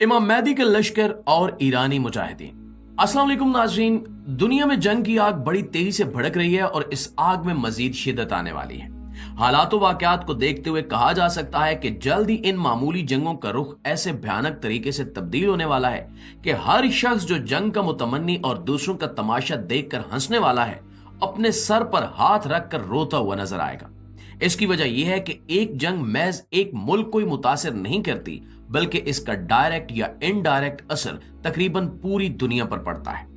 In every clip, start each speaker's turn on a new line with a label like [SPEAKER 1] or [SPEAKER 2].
[SPEAKER 1] इमाम मेहदी का लश्कर और ईरानी मुजाहिदीन। अस्सलाम वालेकुम नाज़रीन, दुनिया में जंग की आग बड़ी तेजी से भड़क रही है और इस आग में मजीद शिद्दत आने वाली है। हालात वाकयात को देखते हुए कहा जा सकता है कि जल्द ही इन मामूली जंगों का रुख ऐसे भयानक तरीके से तब्दील होने वाला है कि हर शख्स जो जंग का मुतमन्नी और दूसरों का तमाशा देखकर हंसने वाला है, अपने सर पर हाथ रखकर रोता हुआ नजर आएगा। इसकी वजह यह है कि एक जंग महज एक मुल्क को ही मुतासिर नहीं करती, बल्कि इसका डायरेक्ट या इनडायरेक्ट असर तकरीबन पूरी दुनिया पर पड़ता है।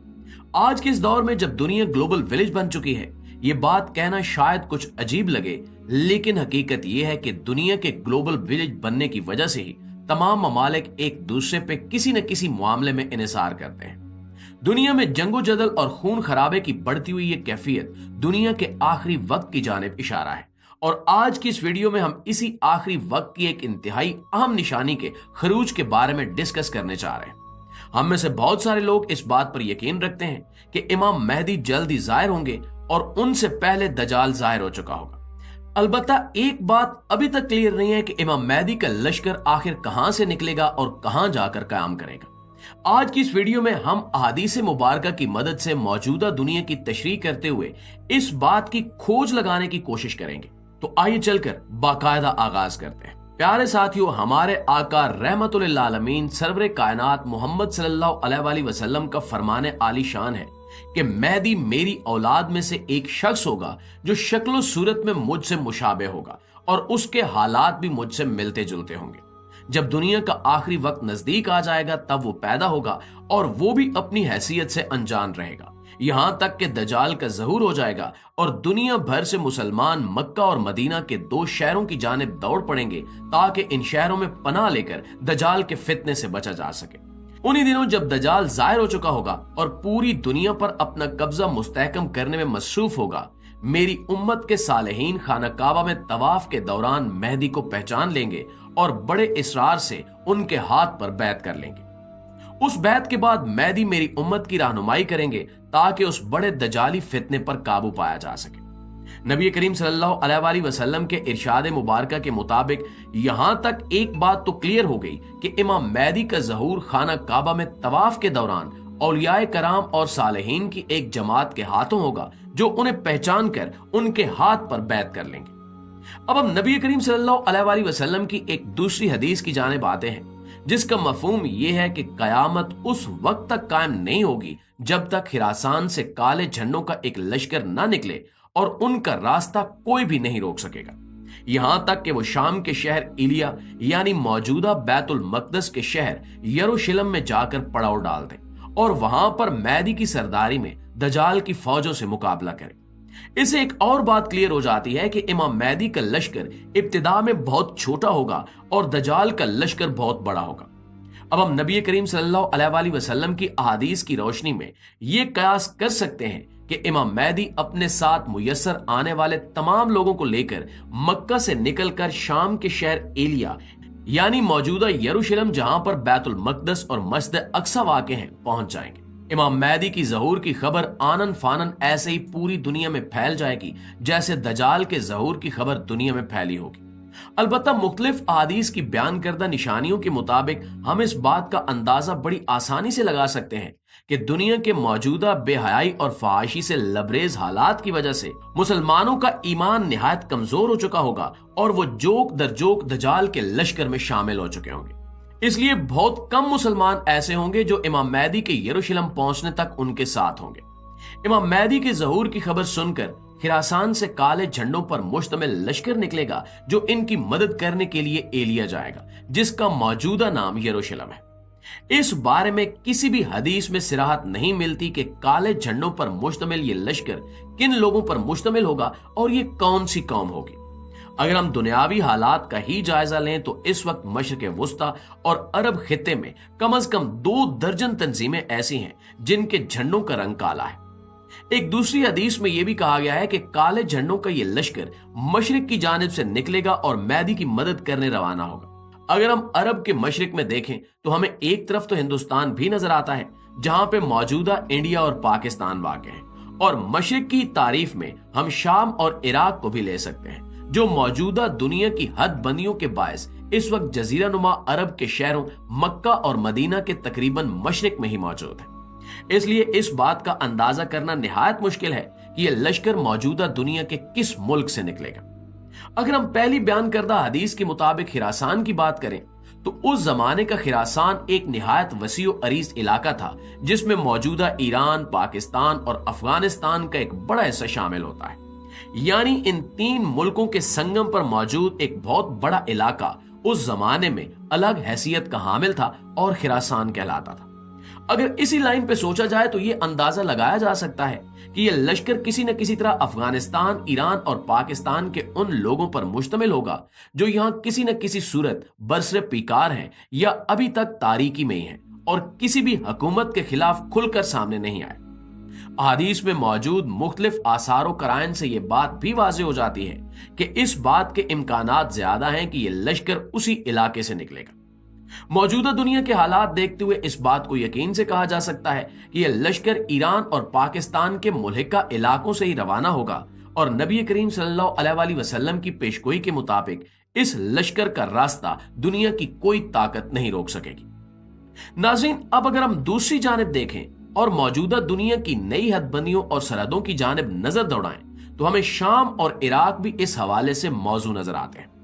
[SPEAKER 1] आज के इस दौर में जब दुनिया ग्लोबल विलेज बन चुकी है, ये बात कहना शायद कुछ अजीब लगे, लेकिन हकीकत यह है कि दुनिया के ग्लोबल विलेज बनने की वजह से ही तमाम ममालिक एक दूसरे पे किसी न किसी मामले में इन्हिसार करते हैं। दुनिया में जंगो जदल और खून खराबे की बढ़ती हुई ये कैफियत दुनिया के आखिरी वक्त की जानिब इशारा है और आज की इस वीडियो में हम इसी आखिरी वक्त की एक इंतहाई अहम निशानी के खरूज के बारे में डिस्कस करने जा रहे हैं। हम में से बहुत सारे लोग इस बात पर यकीन रखते हैं कि इमाम मेहदी जल्द ही जाहिर होंगे और उनसे पहले दजाल जाहिर हो चुका होगा। अलबत्ता एक बात अभी तक क्लियर नहीं है कि इमाम मेहदी का लश्कर आखिर कहां से निकलेगा और कहां जाकर कायम करेगा। आज की इस वीडियो में हम अहादीस मुबारका की मदद से मौजूदा दुनिया की तशरीह करते हुए इस बात की खोज लगाने की कोशिश करेंगे। तो आइए चलकर बाकायदा आगाज करते हैं। प्यारे साथियों, हमारे आका रहमतुल लिल आलमीन सरवरे कायनात मोहम्मद सल्लल्लाहु अलैहि वसल्लम का फरमाने आली शान है कि मेहदी मेरी औलाद में से एक शख्स होगा जो शक्ल सूरत में मुझसे मुशाबे होगा और उसके हालात भी मुझसे मिलते जुलते होंगे। जब दुनिया का आखिरी वक्त नजदीक आ जाएगा तब वो पैदा होगा और वो भी अपनी हैसियत से अनजान रहेगा, यहां तक कि दजाल का ज़हूर हो जाएगा और दुनिया भर से मुसलमान मक्का और मदीना के दो शहरों की जानिब दौड़ पड़ेंगे ताकि इन शहरों में पनाह लेकर दजाल के फितने से बचा जा सके। उन्हीं दिनों जब दजाल जाहिर हो चुका होगा और पूरी दुनिया पर अपना कब्जा मुस्तहकम करने में मसरूफ होगा, मेरी उम्मत के सालेहीन खाना काबा में तवाफ के दौरान मेहदी को पहचान लेंगे और बड़े इसरार से उनके हाथ पर बैत कर लेंगे। उस बैत के बाद मेहदी मेरी उम्मत की रहनुमाई करेंगे ताकि उस बड़े दजाली फितने पर काबू पाया जा सके। नबी करीम सल्लल्लाहु अलैहि वसल्लम के इरशाद मुबारका के मुताबिक यहां तक एक बात तो क्लियर हो गई कि इमाम मेहदी का ज़हूर खाना काबा में तवाफ के दौरान औलियाए कराम और सालेहीन की एक जमात के हाथों होगा जो उन्हें पहचान कर उनके हाथ पर बैत कर लेंगे। अब हम नबी करीम सल्लल्लाहु अलैहि वसल्लम की एक दूसरी हदीस की जानिब आते हैं, जिसका मफहूम यह है कि कयामत उस वक्त तक कायम नहीं होगी जब तक खिरासान से काले झंडों का एक लश्कर ना निकले और उनका रास्ता कोई भी नहीं रोक सकेगा, यहां तक कि वो शाम के शहर इलिया यानी मौजूदा बैतुल मकदस के शहर यरूशलेम में जाकर पड़ाव डाल दें और वहां पर मेहदी की सरदारी में दजाल की फौजों से मुकाबला करें। इससे एक और बात क्लियर हो जाती है कि इमाम मेहदी का लश्कर इब्तिदा में बहुत छोटा होगा और दजाल का लश्कर बहुत बड़ा होगा। अब हम नबी करीम सल्लल्लाहु अलैहि वसल्लम की अहादीस की रोशनी में ये कयास कर सकते हैं कि इमाम मेहदी अपने साथ मुयस्सर आने वाले तमाम लोगों को लेकर मक्का से निकलकर शाम के शहर एलिया यानी मौजूदा यरूशलेम, जहां पर बैतुल मकदस और मस्जिद अक्सा वाक़े हैं, पहुंच जाएंगे। इमाम मेहदी की ज़हूर की खबर आनन फानन ऐसे ही पूरी दुनिया में फैल जाएगी जैसे दजाल के ज़हूर की खबर दुनिया में फैली होगी। अलबत्ता मुख्तलिफ अहादीस की बयान करदा निशानियों के मुताबिक हम इस बात का अंदाजा बड़ी आसानी से लगा सकते हैं कि दुनिया के मौजूदा बेहयाई और फहाशी से लबरेज हालात की वजह से मुसलमानों का ईमान निहायत कमजोर हो चुका होगा और वो जोक दर जोक दजाल के लश्कर में शामिल हो चुके होंगे। इसलिए बहुत कम मुसलमान ऐसे होंगे जो इमाम मेहदी के यरूशलेम पहुंचने तक उनके साथ होंगे। इमाम मेहदी के ज़हूर की खबर सुनकर खिरासान से काले झंडों पर मुश्तमिल लश्कर निकलेगा जो इनकी मदद करने के लिए एलिया जाएगा, जिसका मौजूदा नाम यरूशलेम है। इस बारे में किसी भी हदीस में सिराहत नहीं मिलती कि काले झंडों पर मुश्तमिल ये लश्कर किन लोगों पर मुश्तमिल होगा और ये कौन सी कौम होगी। अगर हम दुनियावी हालात का ही जायजा लें तो इस वक्त मशरिक़ वुस्ता और अरब खित्ते में कम से कम 2 दर्जन तंजीमें ऐसी हैं जिनके झंडों का रंग काला है। एक दूसरी हदीस में यह भी कहा गया है कि काले झंडों का यह लश्कर मशरिक की जानिब से निकलेगा और मेहदी की मदद करने रवाना होगा। अगर हम अरब के मशरिक में देखें तो हमें एक तरफ तो हिंदुस्तान भी नजर आता है जहां पे मौजूदा इंडिया और पाकिस्तान वाक़ हैं, और मशरिक की तारीफ में हम शाम और इराक को भी ले सकते हैं जो मौजूदा दुनिया की हद बंदियों के बायस इस वक्त जजीरा नुमा अरब के शहरों मक्का और मदीना के तकरीबन मशरिक में ही मौजूद है। इसलिए इस बात का अंदाजा करना निहायत मुश्किल है कि यह लश्कर मौजूदा दुनिया के किस मुल्क से निकलेगा। अगर हम पहली बयान करदा हदीस के मुताबिक खिरासान की बात करें तो उस जमाने का खिरासान एक निहायत वसीओ अरीज इलाका था, जिसमें मौजूदा ईरान, पाकिस्तान और अफगानिस्तान का एक बड़ा हिस्सा शामिल होता है। यानी इन तीन मुल्कों के संगम पर मौजूद एक बहुत बड़ा इलाका उस जमाने में अलग हैसियत का हामिल था और खिरासान कहलाता था। अगर इसी लाइन पे सोचा जाए तो यह अंदाजा लगाया जा सकता है कि यह लश्कर किसी न किसी तरह अफगानिस्तान, ईरान और पाकिस्तान के उन लोगों पर मुश्तमिल होगा जो यहां किसी न किसी सूरत बरसरे पीकार हैं या अभी तक तारीकी में ही हैं और किसी भी हुकूमत के खिलाफ खुलकर सामने नहीं आए। अहादीस में मौजूद मुख्तलिफ आसार कराइन से यह बात भी वाज़ेह हो जाती है कि इस बात के इम्कानात ज्यादा हैं कि यह लश्कर उसी इलाके से निकलेगा। मौजूदा दुनिया के हालात देखते हुए इस बात को यकीन से कहा जा सकता है कि यह लश्कर ईरान और पाकिस्तान के मुल्हिका इलाकों से ही रवाना होगा और नबी करीम सल्लल्लाहु अलैहि वसल्लम की पेशगोई के मुताबिक इस लश्कर का रास्ता दुनिया की कोई ताकत नहीं रोक सकेगी। नाज़रीन, अब अगर हम दूसरी जानिब देखें और मौजूदा दुनिया की नई हदबंदियों और सरहदों की जानिब नजर दौड़ाएं तो हमें शाम और इराक भी इस हवाले से मौजू नजर आते हैं।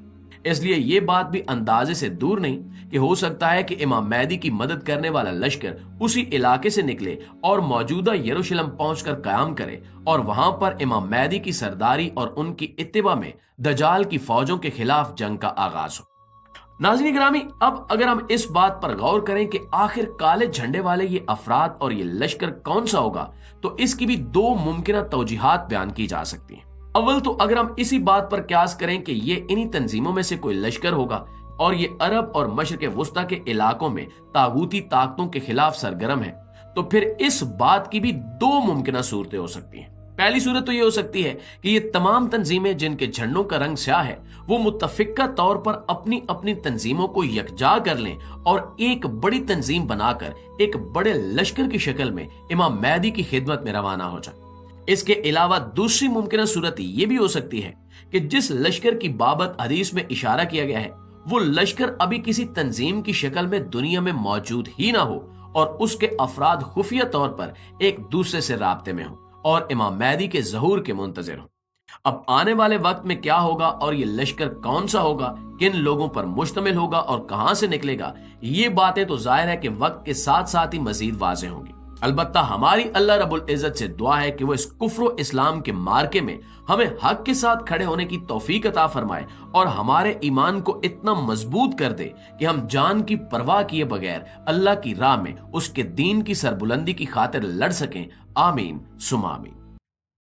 [SPEAKER 1] इसलिए यह बात भी अंदाजे से दूर नहीं कि हो सकता है कि इमाम मेहदी की मदद करने वाला लश्कर उसी इलाके से निकले और मौजूदा यरूशलेम पहुंचकर कयाम करे और वहां पर इमाम मेहदी की सरदारी और उनकी इत्तिबा में दजाल की फौजों के खिलाफ जंग का आगाज हो। नाज़रीन गिरामी, अब अगर हम इस बात पर गौर करें कि आखिर काले झंडे वाले ये अफराद और ये लश्कर कौन सा होगा, तो इसकी भी दो मुमकिन तौजीहात बयान की जा सकती हैं। अव्वल तो अगर हम इसी बात पर क्यास करें कि ये इन्हीं तंजीमों में से कोई लश्कर होगा और ये अरब और मशरिक वुस्ता के इलाकों में तागूती ताकतों के खिलाफ सरगर्म है, तो फिर इस बात की भी दो मुमकिन सूरतें हो सकती हैं। पहली सूरत तो ये हो सकती है कि ये तमाम तंजीमें जिनके झंडों का रंग स्याह है वो मुत्तफिका तौर पर अपनी अपनी तंजीमों को यकजा कर लें और एक बड़ी तंजीम बनाकर एक बड़े लश्कर की शक्ल में इमाम मेहदी की खिदमत में रवाना हो जाए। इसके अलावा दूसरी मुमकिन सूरत ये भी हो सकती है कि जिस लश्कर की बाबत हदीस में इशारा किया गया है वो लश्कर अभी किसी तंजीम की शक्ल में दुनिया में मौजूद ही ना हो और उसके अफराद खुफिया तौर पर एक दूसरे से राब्ते में हो और इमाम मेहदी के ज़हूर के मुंतज़िर हो। अब आने वाले वक्त में क्या होगा और ये लश्कर कौन सा होगा, किन लोगों पर मुश्तमिल होगा और कहां से निकलेगा, ये बातें तो जाहिर है कि वक्त के साथ साथ ही मजीद वाज़ेह होंगी। अलबत्ता हमारी अल्लाह रब्बुल इज्जत से दुआ है कि वो इस कुफ्र इस्लाम के मार्के में हमें हक के साथ खड़े होने की तौफीक अता फरमाए और हमारे ईमान को इतना मजबूत कर दे कि हम जान की परवाह किए बगैर अल्लाह की राह में उसके दीन की सरबुलंदी की खातिर लड़ सकें। आमीन सुमा आमीन।